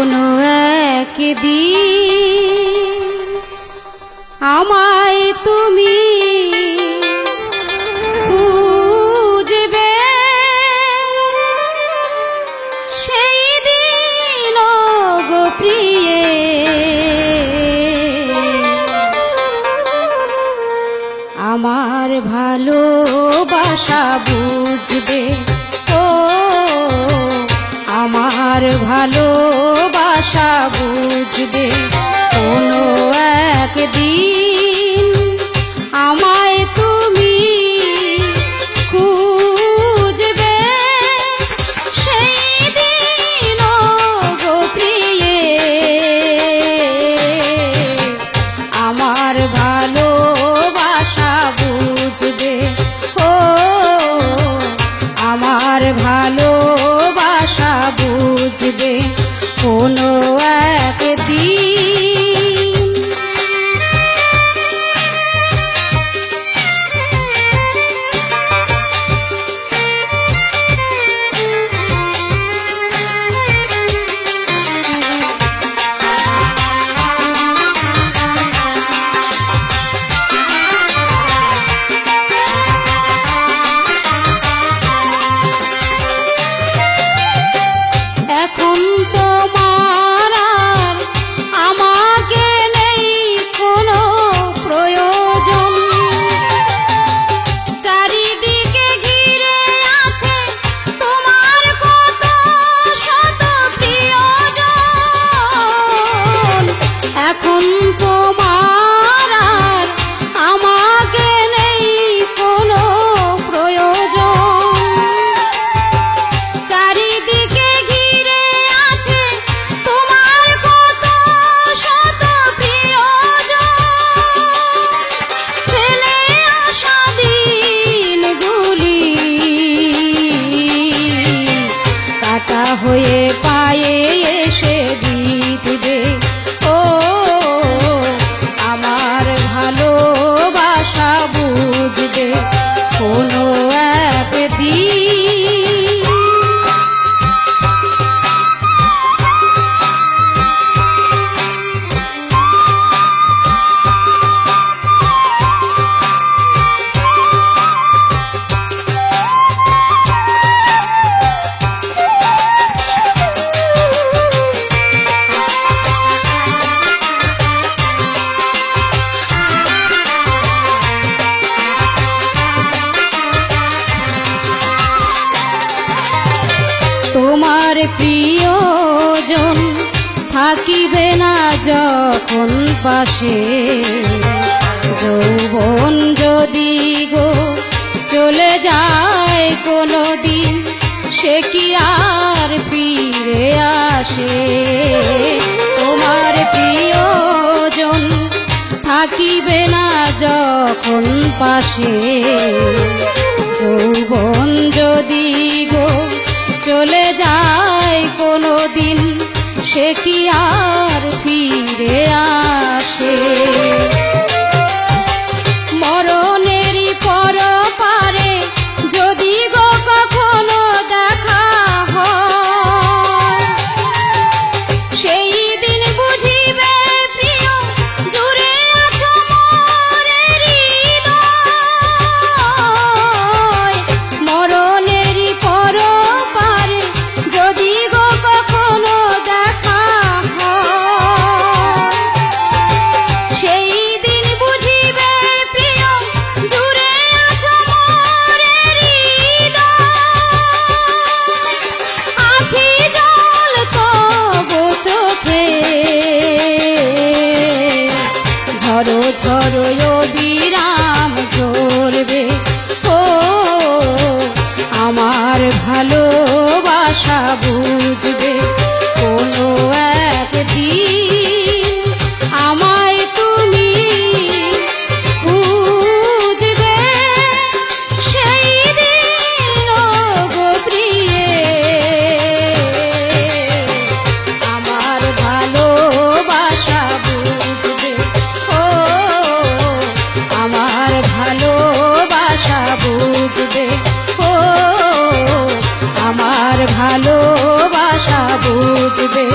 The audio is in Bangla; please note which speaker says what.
Speaker 1: কোনো একদিন আমায় তুমি খুঁজবে, সেই দিন গো প্রিয়ে আমার ভালোবাসা বুঝবে। ও আমার ভালোবাসা বুঝবে কোনো একদিন আমায় তুমি খুঁজবে, সেই দিন গো প্রিয়ে আমার ভালোবাসা বুঝবে। ও আমার ভালোবাসা বুঝবে কোনো একদিন। এখন তোমার আর আমাকে নেই কোনো প্রয়োজন, চারিদিকে ঘিরে আছে তোমার কত শত প্রিয়জন। এখন তোমার আর আমাকে নেই কোনো প্রয়োজন, চারিদিকে ঘিরে আছে তোমার কত শত প্রিয়জন। ফেলে আসা দিনগুলি কাটা হয়ে পায়ে এসে বিঁধবে। ও আমার ভালোবাসা বুঝবে কোনো একদিন। তোমার প্রিয়জন থাকিবে না যখন পাশে, যৌবন যদি গো চলে যায় কোনো দিন, সে কি আর ফিরে আসে? তোমার প্রিয়জন থাকিবে না যখন পাশে, যৌবন যদি গো চলে যায় কোনো দিন, সে কি আর ফিরে আসে? মরণেরই পর পারে যদি গো কখনো দেখা হয়, সেই দিন বুঝিবে প্রিয় জুড়ে আছো মোর হৃদয়। মরণেরই পর পারে যদি গো কখনো দেখা হয়, সেই দিন বুঝিবে প্রিয় জুড়ে আছো মোর হৃদয়। আখি জল তবু চোখে ঝরো ঝরো অবিরাম ঝরবে। ও আমার ভালোবাসা বুঝবে কোনো একদিন আমায় তুমি বুঝবে, সেই দিন গো প্রিয়ে আমার ভালোবাসা বুঝবে। ও আমার ভালোবাসা বুঝবে। ও আমার ভালোবাসা বুঝবে।